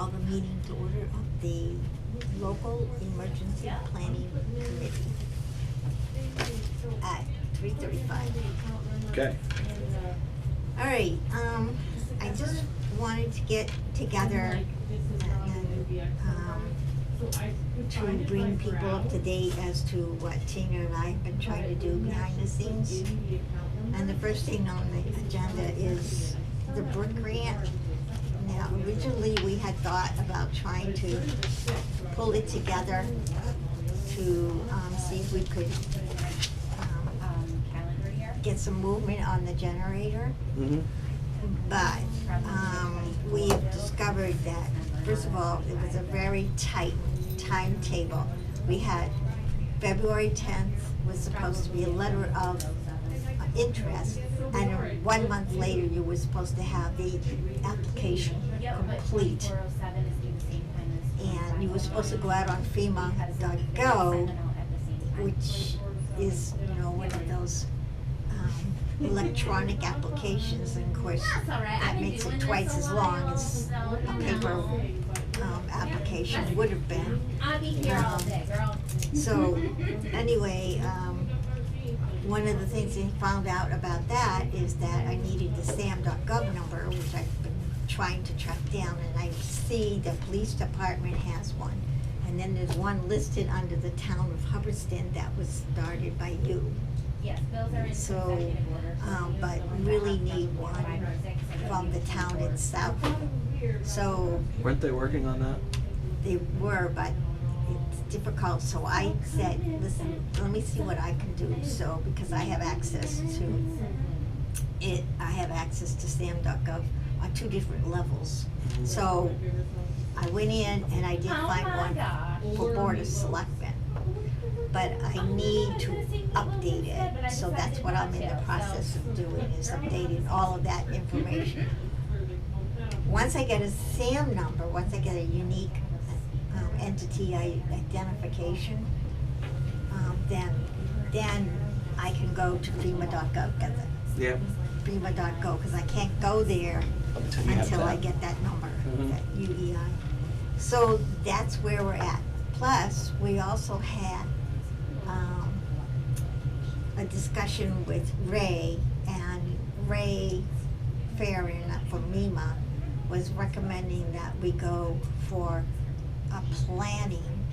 call the meeting to order of the local emergency planning committee at 3:35. Okay. All right, I just wanted to get together and, to bring people up to date as to what Tina and I have been trying to do behind the scenes. And the first thing on the agenda is the Brook grant. Now, originally, we had thought about trying to pull it together to, see if we could, get some movement on the generator. Mm-hmm. But, we have discovered that, first of all, it was a very tight timetable. We had February 10th was supposed to be a letter of interest, and 1 month later, you were supposed to have the application complete. And you were supposed to go out on FEMA.gov, which is, one of those electronic applications, and of course, that makes it twice as long as a paper application would have been. I'll be here all day, girl. So, anyway, one of the things I found out about that is that I needed the SAM.gov number, which I've been trying to track down, and I see the police department has one. And then there's one listed under the town of Hubbardston that was started by you. Yes, bills are in So, consecutive order. but really need one from the town itself. So Weren't they working on that? they were, but it's difficult, so I said, listen, let me see what I can do, so, because I have access to it, I have access to SAM.gov on 2 different levels. So I went in and I did find one for Board of Selectmen, but I need to update it, so that's what I'm in the process of doing, is updating all of that information. Once I get a SAM number, once I get a unique entity identification, then I can go to FEMA.gov, Yeah. FEMA.gov, because I can't go there Until you have until I that. get that number, Mhm. that UEI. So that's where we're at. Plus, we also had a discussion with Ray, and Ray Farron from MEMA was recommending that we go for a planning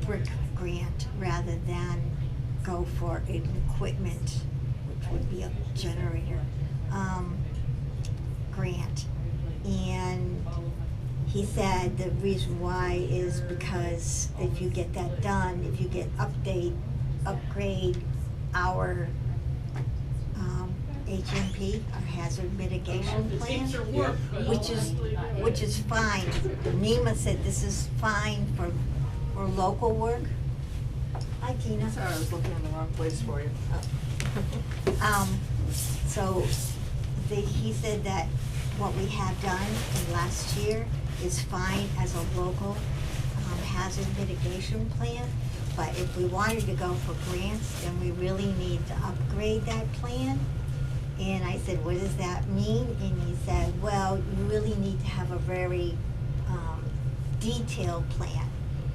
brick grant rather than go for an equipment, which would be a generator, grant. And he said the reason why is because if you get that done, if you get upgrade our HMP, our hazard mitigation plan, which is fine. NEMA said this is fine for local work. Hi, Tina. Sorry, I was looking in the wrong place for you. So he said that what we have done in last year is fine as a local hazard mitigation plan. But if we wanted to go for grants, then we really need to upgrade that plan. And I said, what does that mean? And he said, well, you really need to have a very detailed plan.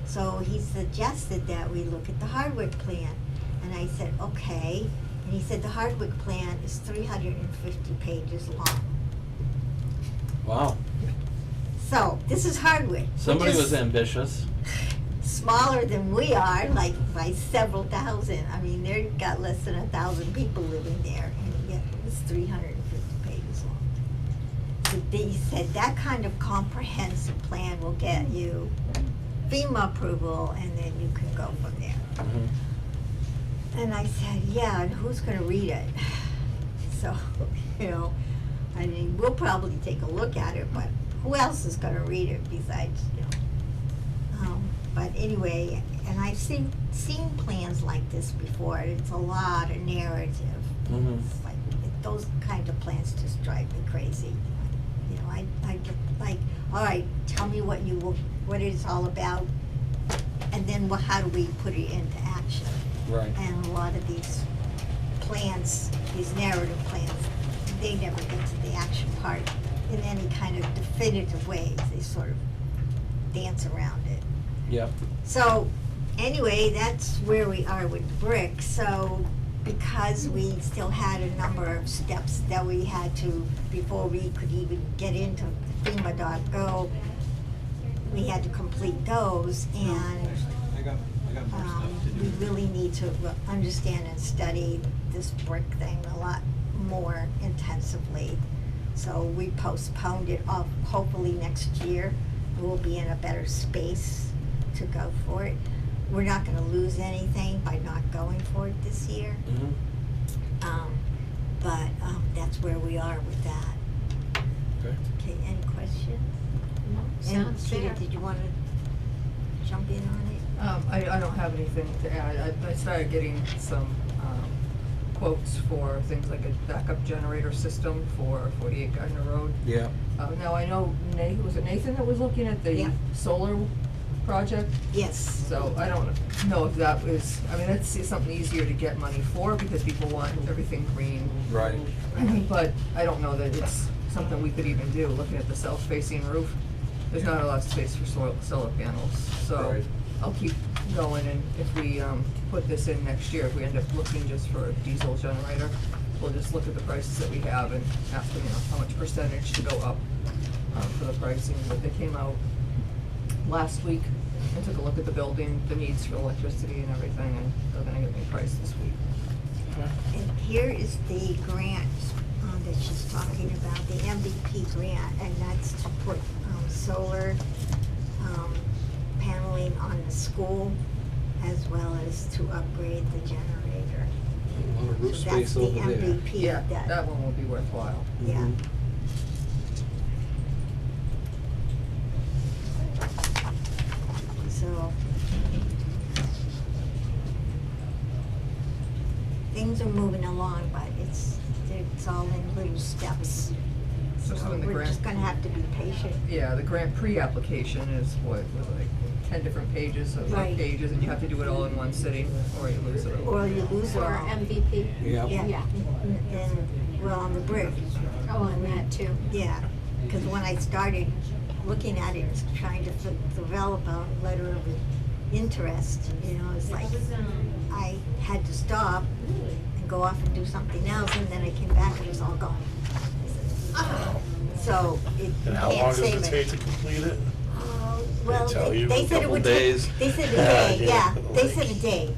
So he suggested that we look at the Hardwick plan. And I said, okay. And he said the Hardwick plan is 350 pages long. Wow. So this is Hardwick. Somebody which was is ambitious. smaller than we are, like by several thousand. I mean, they've got less than 1,000 people living there, and yet it's 350 pages long. So they said that kind of comprehensive plan will get you FEMA approval, and then you can go from there. Mm-hmm. And I said, yeah, and who's gonna read it? So, I mean, we'll probably take a look at it, but who else is gonna read it besides, but anyway, and I've seen plans like this before. It's a lot of narrative. Mhm. It's like, those kind of plans just drive me crazy. I get like, all right, tell me what it's all about, and then how do we put it into action? Right. And a lot of these plans, these narrative plans, they never get to the action part in any kind of definitive ways, they sort of dance around it. Yep. So, anyway, that's where we are with brick. So, because we still had a number of steps that we had to, before we could even get into FEMA.go, we had to complete those, and I got more stuff to we do. really need to understand and study this brick thing a lot more intensively. So we postponed it off, hopefully next year we'll be in a better space to go for it. We're not gonna lose anything by not going for it this year. Mhm. But that's where we are with that. Okay. Okay, any questions? And Sounds Peter, fair. did you wanna jump in on it? I don't have anything to add. I started getting some, quotes for things like a backup generator system for 48 Gardner Road. Yeah. Now I know was it Nathan that was looking at the Yeah. solar project? Yes. So I don't know if that was, I mean, that's something easier to get money for because people want everything green. Right. But I don't know that it's something we could even do, looking at the south-facing roof. There's not a lot of space for solar panels, so Right. I'll keep going, and if we, put this in next year, if we end up looking just for a diesel generator, we'll just look at the prices that we have and ask them, how much percentage to go up, for the pricing, but they came out last week and took a look at the building, the needs for electricity and everything, and they're gonna get me a price this week. And here is the grant that she's talking about, the MVP grant, and that's to put solar paneling on the school as well as to upgrade the generator. A lot of roof So space over there. That's the MVP Yeah, that one will be worthwhile. yeah. Mhm. So things are moving along, but it's all in little steps. So So in the we're grant, just gonna have to be patient. yeah, the grant pre-application is what, was like 10 different pages of Right. pages, and you have to do it all in one sitting, or you lose it all. Or you lose it Or all. MVP. Yep. Yeah. Yeah. And, well, on the brick, Oh, and that too. yeah, because when I started looking at it, and trying to develop a letter of interest, it's like, I had to stop and go off and do something else, and then I came back and it was all gone. So, you And how long can't does save it it. take to complete it? Well, They tell you they a said it couple would days? take, they said a day, Yeah. yeah, they said a day.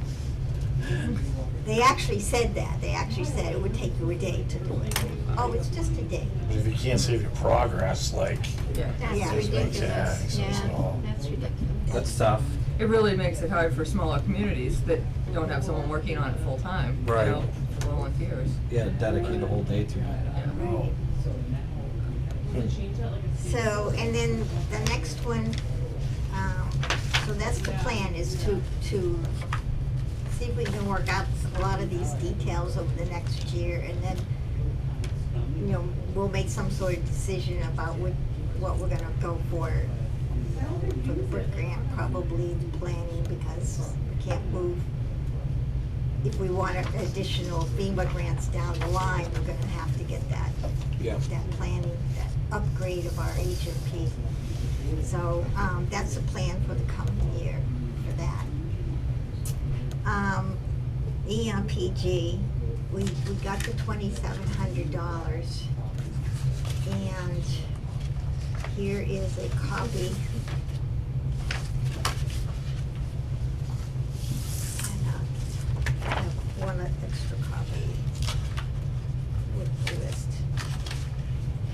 They actually said that, they actually said it would take you a day to do it. Oh, it's just a day. If you can't save your progress, like, Yeah. That's Yeah. Just makes it ridiculous. access Yeah, all. that's ridiculous. That's tough. It really makes it hard for smaller communities that don't have someone working on it full-time, Right. for volunteers. Yeah, dedicate a whole day to it. Yeah. Right. So, and then the next one, so that's the plan, is to see if we can work out a lot of these details over the next year, and then, we'll make some sort of decision about what we're gonna go for the brick grant, probably the planning, because we can't move. If we want additional FEMA grants down the line, we're gonna have to get that Yeah. that planning, that upgrade of our HMP. So, that's the plan for the coming year for that. EMPG, we got the $2,700, and here is a copy. And, I have one extra copy with the list.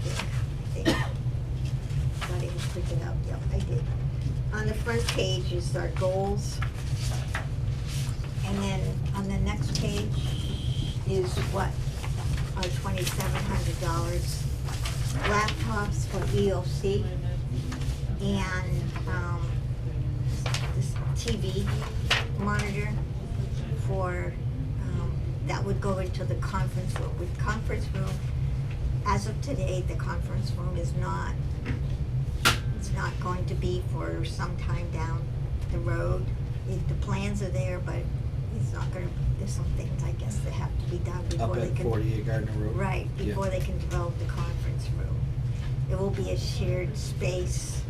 I think. Thought I had printed it out, yep, I did. On the front page is our goals. And then on the next page is what our $2,700 laptops for EOC and, this TV monitor for, that would go into the conference room. With conference room, as of today, the conference room is not, it's not going to be for some time down the road. The plans are there, but it's not gonna, there's some things, I guess, that have to be done Up before they at can. 48 Gardner Road. Right, Yeah. before they can develop the conference room. it will be a shared space,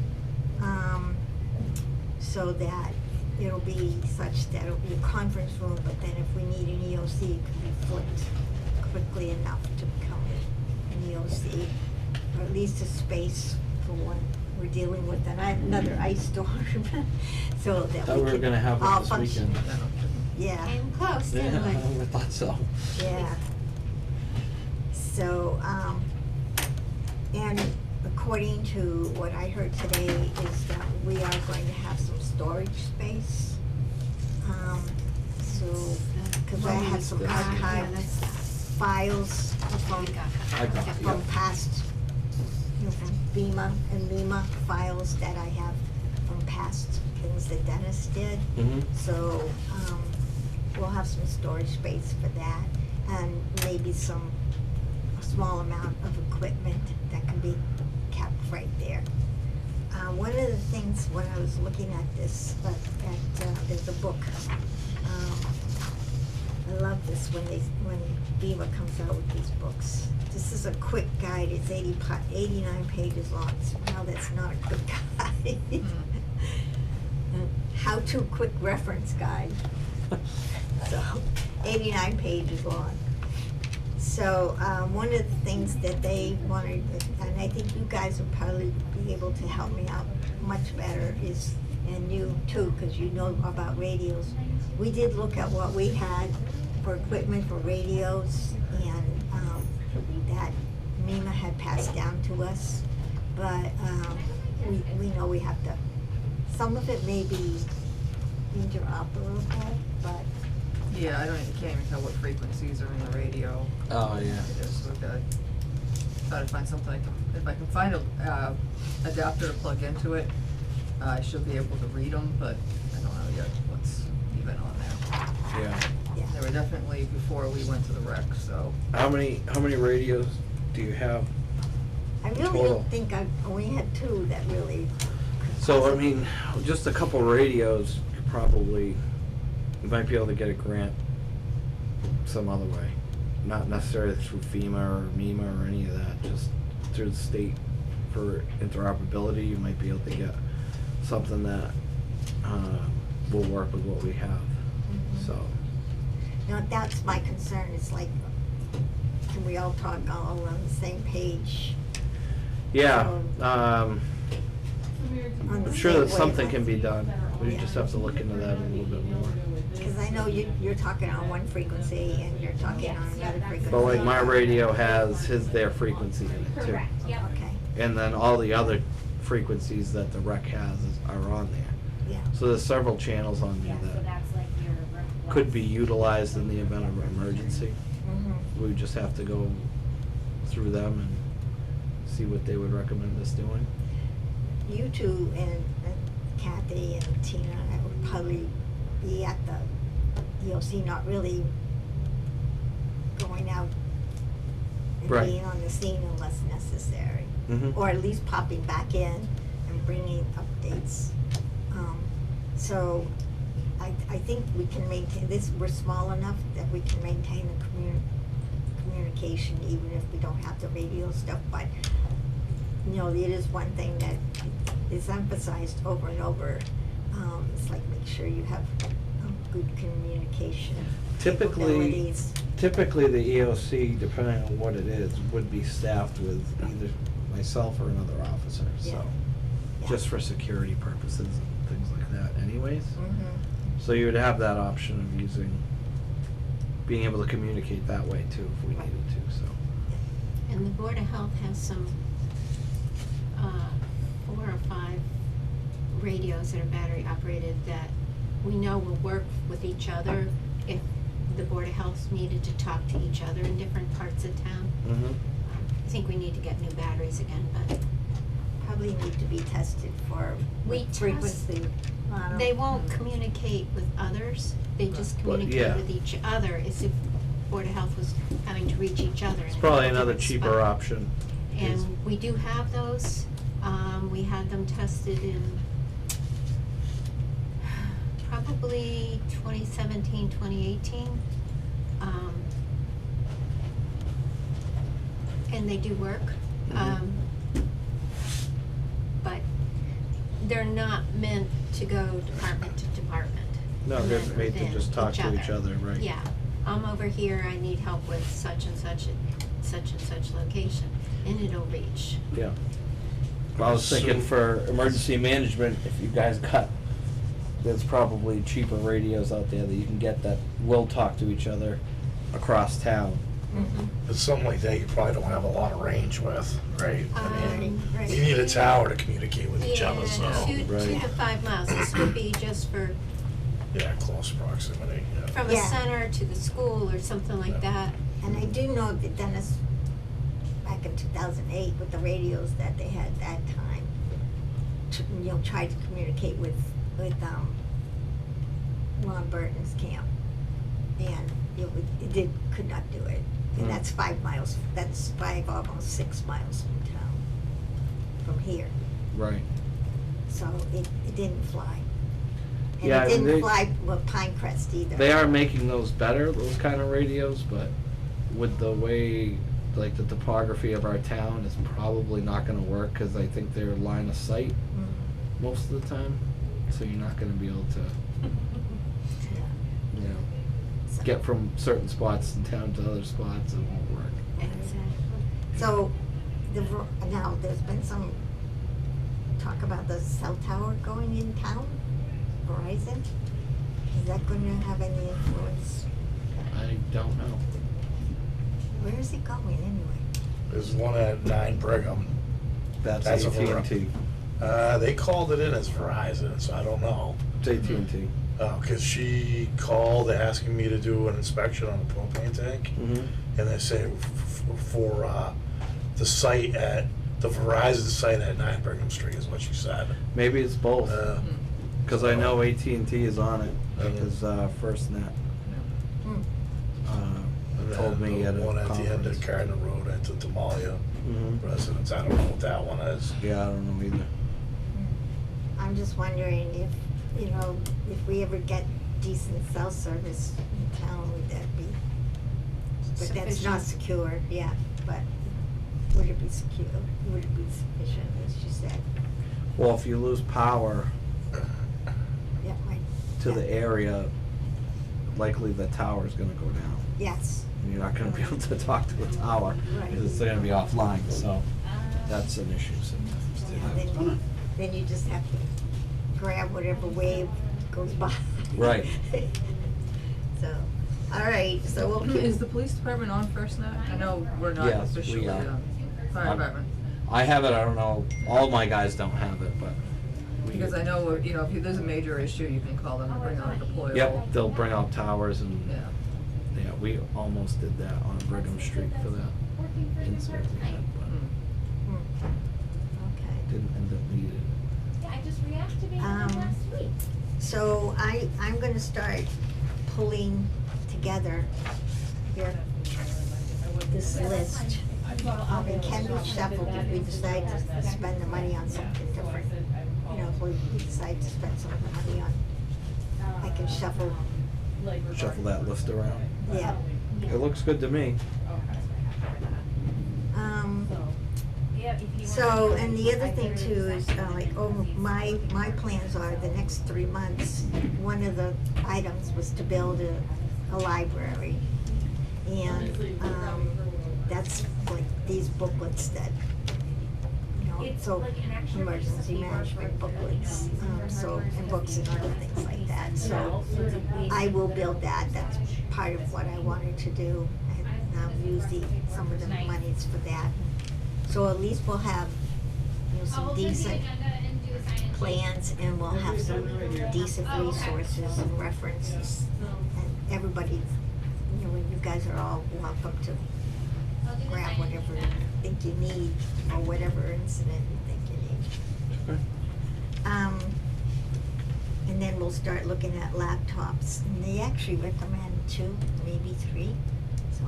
so that it'll be such that it'll be a conference room, but then if we need an EOC, it can be flipped quickly enough to become an EOC, or at least a space for when we're dealing with another ice storm, so that Thought we were gonna have all it this function. weekend. Yeah, Came close, Yeah, didn't we? I thought so. yeah. So, and according to what I heard today is that we are going to have some storage space. So, cause I had some archived files from, I got it, from yeah. past, from FEMA and MEMA files that I have from past things that Dennis did. Mm-hmm. So, we'll have some storage space for that, and maybe a small amount of equipment that can be kept right there. One of the things when I was looking at this, there's a book, I love this when FEMA comes out with these books. This is a quick guide, it's 89 pages long, so now that's not a quick guide. How-to quick reference guide. So, 89 pages long. So, one of the things that they wanted, and I think you guys will probably be able to help me out much better, is, and you too, because you know about radios. We did look at what we had for equipment for radios, and that MEMA had passed down to us, but we know we have to, some of it may be interoperable, but Yeah, you can't even tell what frequencies are in the radio. Oh, yeah. It is, so gotta try to find something if I can find a, adapter to plug into it, I should be able to read them, but I don't know yet what's even on there. Yeah. They were definitely before we went to the rec, so. How many radios do you have? I really Total. don't think I only had two that really. could So, I possibly- mean, just a couple radios, you might be able to get a grant some other way. Not necessarily through FEMA or MEMA or any of that, just through the state for interoperability, you might be able to get something that, will work with what we have, Mhm. so. Now, that's my concern, it's like, can we all talk all on the same page? Yeah, On I'm the sure same that something wavelength? can be done, we Yeah. just have to look into that a little bit more. Cause I know you're talking on one frequency and you're talking on another frequency. But like my radio has their frequency in it too. Correct, yep. Okay, And then all the other frequencies that the rec has are on there. yeah, So there's several channels on Yeah, there so that that's like your request. could be utilized in the event of an emergency. mhm, We would just have to go through them and see what they would recommend us doing. you two and Kathy and Tina, I would probably be at the EOC, not really going out and Right. being on the scene unless necessary. Mhm. Or at least popping back in and bringing updates. So I think we can maintain this, we're small enough that we can maintain the communication even if we don't have the radio stuff, but you know, it is one thing that is emphasized over and over. It's like make sure you have good communication Typically, capabilities. the EOC, depending on what it is, would be staffed with either myself or another officer, so. Yeah. Yeah. Just for security purposes and things like that anyways. Mhm. So you would have that option of being able to communicate that way too, if we Right. needed to, so. And the Board of Health has some, 4 or 5 radios that are battery operated that we know will work with each other if the Board of Health needed to talk to each other in different parts of town. Mm-hmm. I think we need to get new batteries again, but Probably need to be tested for We test- frequency. I don't- they won't communicate with others, they just But, communicate yeah. with each other as if Board of Health was having to reach each other. It's in a probably another different cheaper spot. option. is- And we do have those, we had them tested in probably 2017, 2018. And they do work. Mhm. they're not meant to go department to department. No, They're they're made to within just talk to each other, right? Yeah, I'm over here, I need help with such and such location, and it'll reach. Yeah. Well, I was thinking So- for emergency management, if you guys got, there's probably cheaper radios out there that you can get that will talk to each other across town. It's something like that you probably don't have a lot of range with, right? I mean, Right. you need a tower to communicate with each other, Yeah, so, 2 Right. to 5 miles, this would be just for, yeah, close proximity, yeah. from a Yeah. center to the school or something like that. And I do know that Dennis, back in 2008, with the radios that they had at that time, tried to communicate with Ron Burton's camp, and could not do it. And Hmm. that's 5 miles. That's almost 6 miles from town, from here. Right. So it didn't fly. And Yeah, it didn't they- fly with Pinecrest either. They are making those better, those kind of radios, but with the way, like the topography of our town, it's probably not gonna work, cause I think they're line of sight Mm, most of the time, so you're not gonna be able to, yeah. you know, So- get from certain spots in town to other spots, it won't work. So, now, there's been some talk about the cell tower going in town, Verizon. Is that going to have any influence? I don't know. Where is it going anyway? There's one at 9 Brigham. That's That's a AT&T. They called it in as Verizon, so I don't know. It's AT&T. Cause she called asking me to do an inspection on the propane tank. Mm-hmm. And they say for the site at, the Verizon site at 9 Brigham Street is what she said. Maybe it's both, Uh, cause I know AT&T is on it, Mhm. cause FirstNet Hmm. and told then me at a the one at the end conference. of Gardner Road at the Demalia Mhm. residence, I don't know what that one is. Yeah, I don't know either. I'm just wondering if, if we ever get decent cell service in town, would that be? But that's not Sufficient. secure, yeah, but would it be secure? Would it be sufficient, as you said? Well, if you lose power Yeah, right. to Yeah. the area, likely the tower's gonna go down. Yes. And you're not gonna be able to talk to the tower, Right. because it's gonna be offline, so that's an issue Yeah, sometimes. then you just have to grab whatever wave goes by. Right. So, all right, so we'll keep. Is the police department on FirstNet? I know we're not Yes, we officially are. fire I'm- department. I have it, I don't know, all my guys don't have it, but. we Because do. I know, if there's a major issue, you can call them and bring on a deployable. Yep, they'll bring out towers and, Yeah. yeah, we almost did that on Brigham Street for that incident we had, but Mm. Okay. didn't end up needed. Yeah, I just reactivated Um, them last week. So I'm gonna start pulling together here, this list. It can be shuffled if we decide to spend the money on something different. If we decide to spend some of the money on, I can shuffle, Shuffle that list around. yeah. It looks good to me. Yeah, if you So, want- and the other thing too is, my plans are the next 3 months, one of the items was to build a library. And, that's like these booklets that, It's so like an extra emergency piece of paper management for booklets, incident so, and books and other things like that, so Also the base- I will build that, that's part of what I wanted to do, and I'll use some of the monies for that. So at least we'll have, some decent plans, and we'll have some decent resources and references. And everybody, you guys are all welcome to grab whatever you think you need, or whatever incident you think you need. And then we'll start looking at laptops, and they actually recommend 2, maybe 3. So,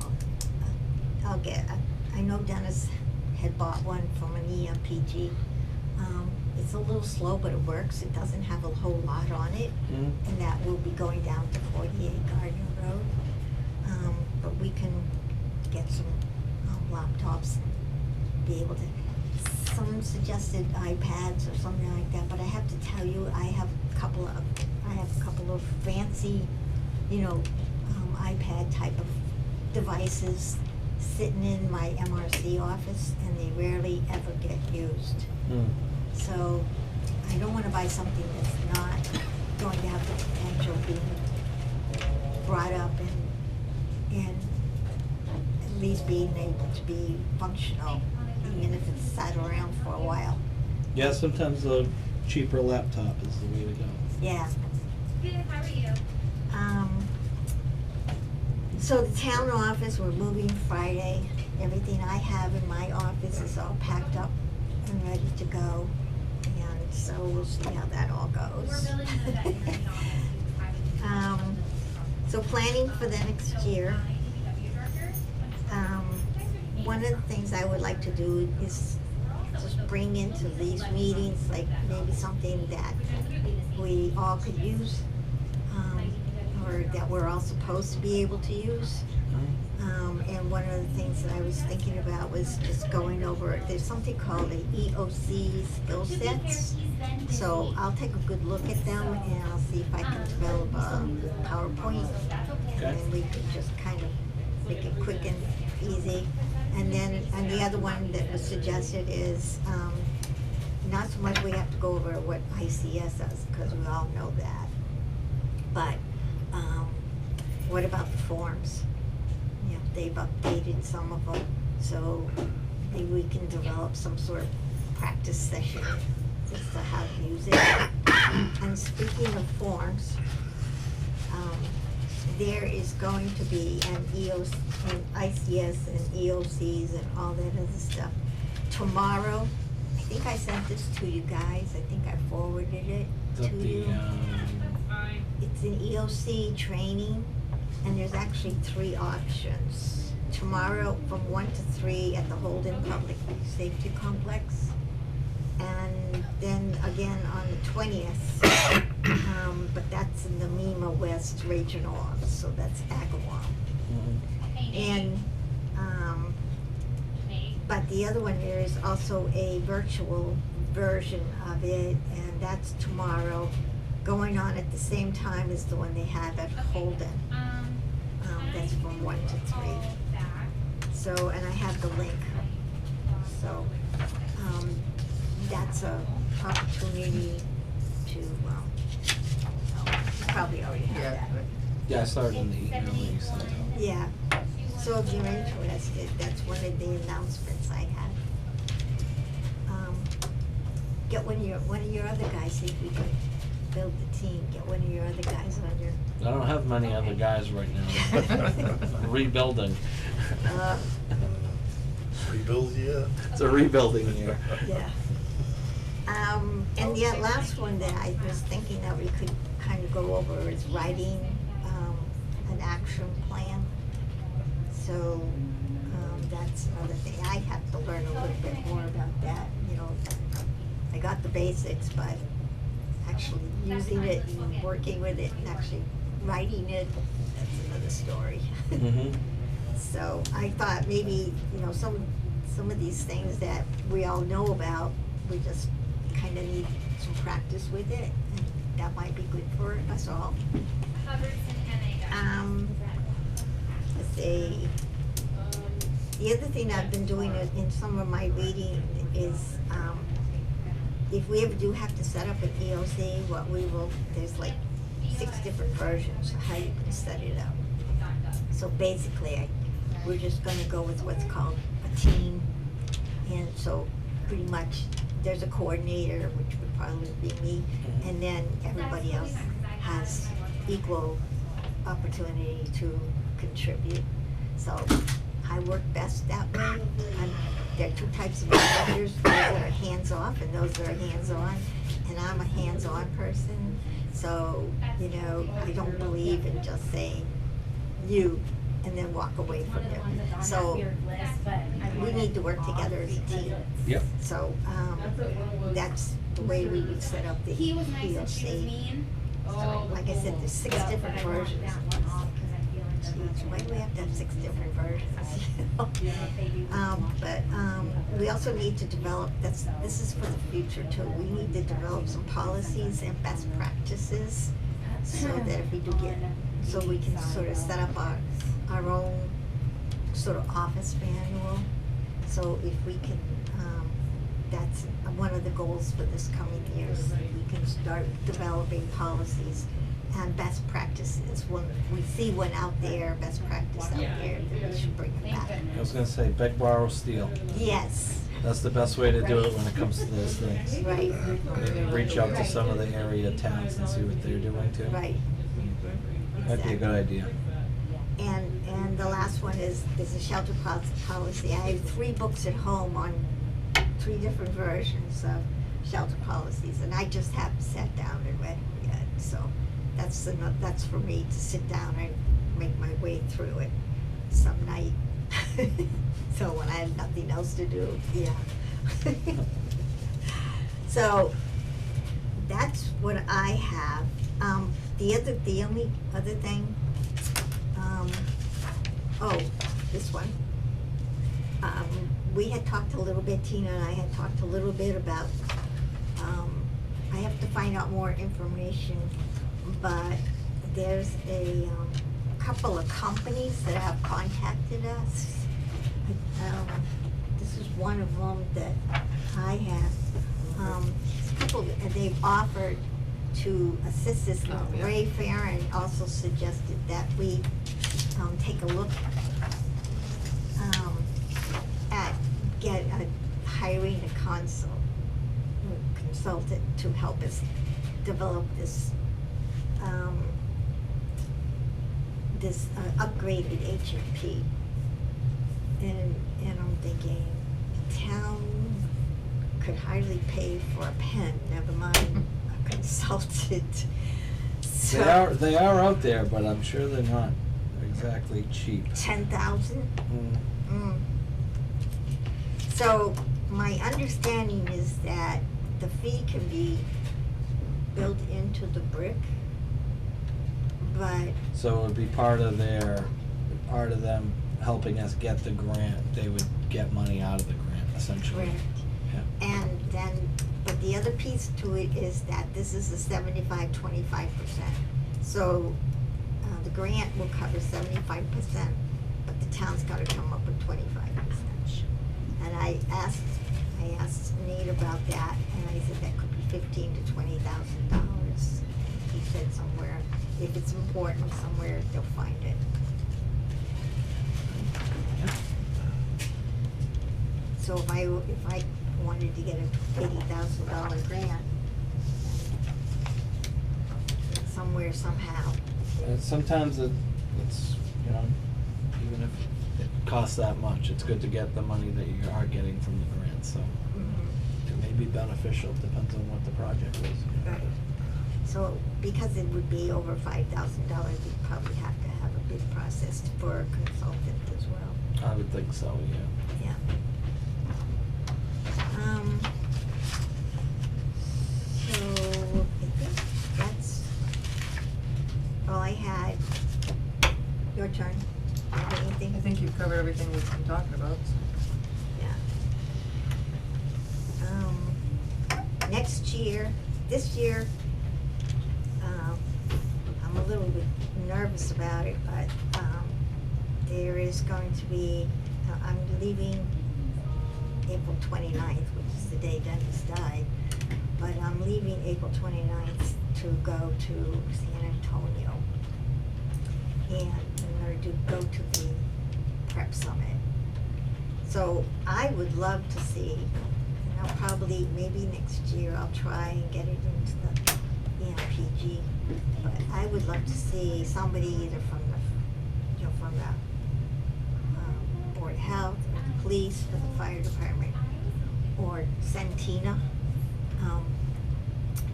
I know Dennis had bought one from an EMPG. It's a little slow, but it works. It doesn't have a whole lot on it, and that will be going down to 48 Gardner Road. But we can get some laptops and be able to some suggested iPads or something like that, but I have to tell you, I have a couple of fancy, iPad type of devices sitting in my MRC office, and they rarely ever get used. So I don't wanna buy something that's not going to have the potential of being brought up and at least being able to be functional, even if it's sat around for a while. Yeah, sometimes a cheaper laptop is the way to go. Yeah. Good, how are you? So the town office, we're moving Friday. Everything I have in my office is all packed up and ready to go. And so we'll see how that all goes. We're building the veterinary office. So planning for the next year. One of the things I would like to do is just bring into these meetings, like maybe something that we all could use, or that we're all supposed to be able to use. And one of the things that I was thinking about was just going over, there's something called the EOC skill sets. So I'll take a good look at them and I'll see if I can develop a PowerPoint. And then we could just kind of make it quick and easy. And then, and the other one that was suggested is, not so much we have to go over what ICS does, because we all know that. But, what about the forms? You know, they've updated some of them, so maybe we can develop some sort of practice session as to how to use it. And speaking of forms, there is going to be an ICS and EOCs and all that other stuff. Tomorrow, I think I sent this to you guys, I think I forwarded it Is that to the, you. It's an EOC training, and there's actually 3 options. Tomorrow from 1 to 3 at the Holden Public Safety Complex. And then again on the 20th, but that's in the MEMA West Regional Office, so that's Agawam. And, but the other one, there is also a virtual version of it, and that's tomorrow, going on at the same time as the one they have at Holden. That's from 1 to 3. So, and I have the link. So, that's a opportunity to, you probably already have Yeah, that. Yeah, I started in the email that you sent out. Yeah, so if you're interested, that's one of the announcements I had. Get one of your other guys, see if we can build the team, get one of your other guys on your. I don't have many other guys right now. Rebuilding. Rebuild, yeah. It's a rebuilding year. Yeah. And the last one that I was thinking that we could kind of go over is writing, an action plan. So, that's another thing. I have to learn a little bit more about that, I got the basics, but actually using it and working with it and actually writing it, that's another story. So I thought maybe, some of these things that we all know about, we just kind of need some practice with it, and that might be good for us all. Let's see. The other thing I've been doing in some of my reading is, if we ever do have to set up an EOC, there's like 6 different versions of how you can set it up. So basically, we're just gonna go with what's called a team. And so pretty much, there's a coordinator, which would probably be me, and then everybody else has equal opportunity to contribute. So I work best that way. There are 2 types of managers, those that are hands-off and those that are hands-on, and I'm a hands-on person. So, I don't believe in just saying you and then walk away from it. So we need to work together as a team. Yep. So, that's the way we would set up the He was nice and she was EOC. mean. So, like I said, there's 6 different versions. page. Why do we have to have 6 different versions? You know? We also need to develop, this is for the future too, we need to develop some policies and best practices so that if we do get, so we can sort of set up our own sort of office manual. So if we can, that's one of the goals for this coming year, so that we can start developing policies and best practices. When we see one out there, best practice out there, then we should bring it back. I was gonna say, beg, borrow, steal. Yes, That's the best way to do it when it comes to those things. right, Maybe reach out to some of the area towns and see what they're doing too. right. Might be a good idea. And the last one is a shelter policy. I have 3 books at home on 3 different versions of shelter policies, and I just haven't sat down and read them yet. So that's for me to sit down and make my way through it some night. So when I have nothing else to do, yeah. So that's what I have. The only other thing, this one. We had talked a little bit, Tina and I had talked a little bit about, I have to find out more information, but there's a couple of companies that have contacted us. This is one of them that I have. They've offered to assist us. Oh, yeah. Ray Farron also suggested that we take a look at hiring a consultant to help us develop this upgraded HMP. And I'm thinking, the town could hardly pay for a pen, never mind a consultant. So They are out there, but I'm sure they're not exactly cheap. 10,000? Mm. So my understanding is that the fee can be built into the brick, but So it would be part of them helping us get the grant. They would get money out of the grant, essentially. correct. Yeah. And then, but the other piece to it is that this is a 75-25%. So the grant will cover 75%, but the town's gotta come up with 25%. And I asked Nate about that, and I said that could be $15,000 to $20,000. He said somewhere, if it's important somewhere, they'll find it. So if I wanted to get a $80,000 grant, somewhere, somehow, Sometimes it's, you know, even if it costs that much, it's good to get the money that you are getting from the grant, so it may be beneficial, depends on what the project is. right. So because it would be over $5,000, we'd probably have to have a bid process for a consultant as well. I would think so, yeah. Yeah. So I think that's all I had. Your turn. You have anything? I think you've covered everything we've been talking about. Yeah. Next year, this year, I'm a little bit nervous about it, but, there is going to be, I'm leaving April 29th, which is the day Dennis died, but I'm leaving April 29th to go to San Antonio. And I'm gonna go to the prep summit. So I would love to see, and I'll probably, maybe next year, I'll try and get it into the EMPG. But I would love to see somebody either from the, from the Board of Health, or the police, or the fire department, or send Tina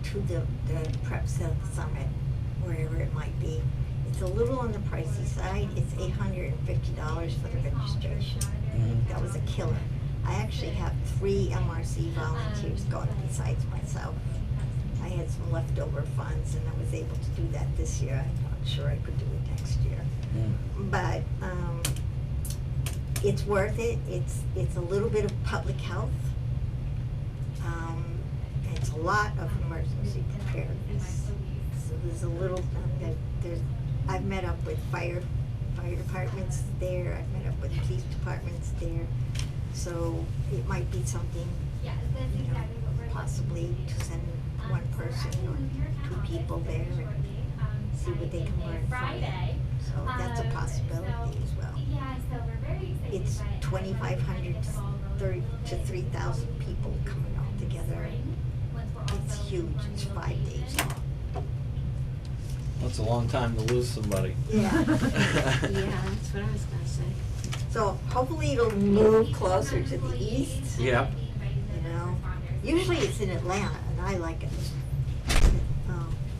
to the prep summit, wherever it might be. It's a little on the pricey side. It's $850 for the registration. Mhm. That was a killer. I actually have 3 MRC volunteers going besides myself. I had some leftover funds and I was able to do that this year. I thought, sure I could do it next year. But, it's worth it. It's a little bit of public health. It's a lot of emergency preparedness. So there's a little, I've met up with fire departments there, I've met up with police departments there. So it might be something, Yeah, that's you know, exactly what we're possibly to send one person or two people there and see what they can learn from it. Friday. So that's a possibility as well. Yeah, so we're very excited. It's by it. 2,500 Get the ball rolling a to little bit. 3,000 people coming all together. Once we're all It's settled huge. into It's our 5 new days location. long. That's a long time to lose somebody. Yeah. Yeah, that's what I was gonna say. So hopefully it'll move closer to the east. Yeah. You know, usually it's in Atlanta, and I like it.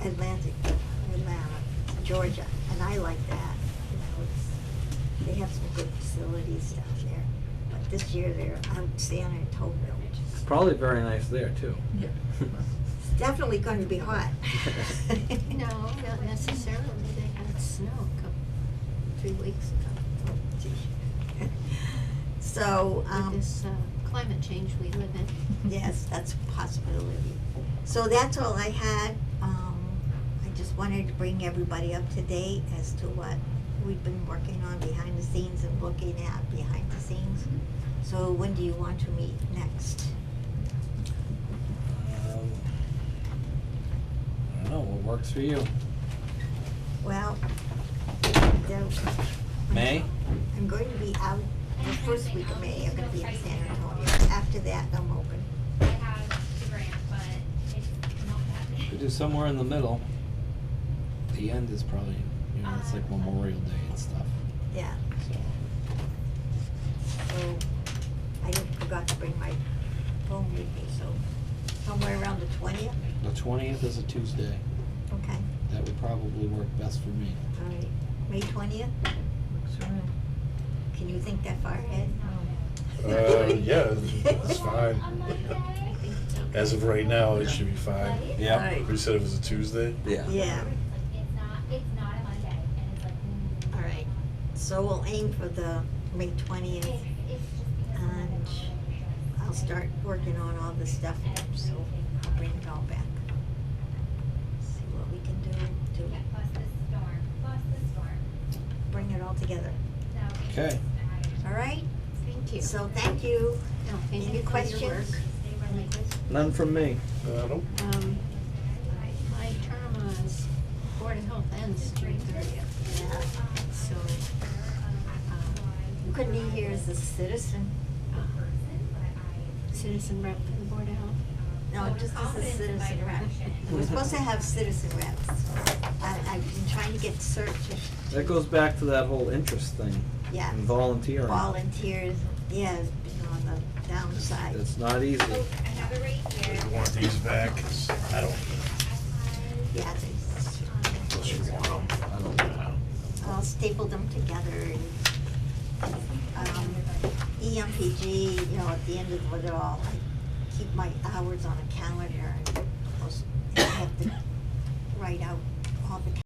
Atlanta, Georgia, and I like that. You know, they have some good facilities down there. But this year they're out San Antonio, which is Probably very nice there too. Yeah. it's definitely going to be hot. No, not necessarily. They had snow a couple, 3 weeks ago. Oh, gee. So, With this climate change we live in. yes, that's a possibility. So that's all I had. I just wanted to bring everybody up to date as to what we've been working on behind the scenes and looking at behind the scenes. So when do you want to meet next? I don't know, what works for you? Well, May? I'm going to be out the first week of May. I'm going to be in San Antonio. After that, I'm open. I have the grant, but it's not that big. Could do somewhere in the middle. The end is probably, you know, it's like Memorial Day and stuff, Yeah. so. So I forgot to bring my phone with me. So somewhere around the 20th. The 20th is a Tuesday. Okay. That would probably work best for me. All right. May 20th. Can you think that far ahead? Yeah, that's fine. On Monday. As of right now, it should be fine. Yeah. Right. You said it was a Tuesday? Yeah. Yeah. It's not a Monday, and it's like. All right. So we'll aim for the May 20th, It's just because. and I'll start working on all the stuff. So I'll bring it all back. See what we can do to Yeah, plus the storm. bring it all together. So Okay. All right. Thank you. So thank you. No, thank Any you for your work. questions? Any questions? None from me. Nope. My term as Board of Health ends June 30th, Yeah. so, You couldn't be here as a citizen. citizen rep for the Board of Health. No, just as a citizen rep. We're supposed to have citizen reps. I've been trying to get searches. That goes back to that whole interest thing. Yeah. And volunteering. Volunteers, yeah, has been on the downside. It's not easy. Another rate here. You want these back? 'Cause I don't, Yeah, unless you want them. I don't know. I'll staple them together and, EMPG, you know, at the end of it all, I keep my hours on a calendar and I have to write out all the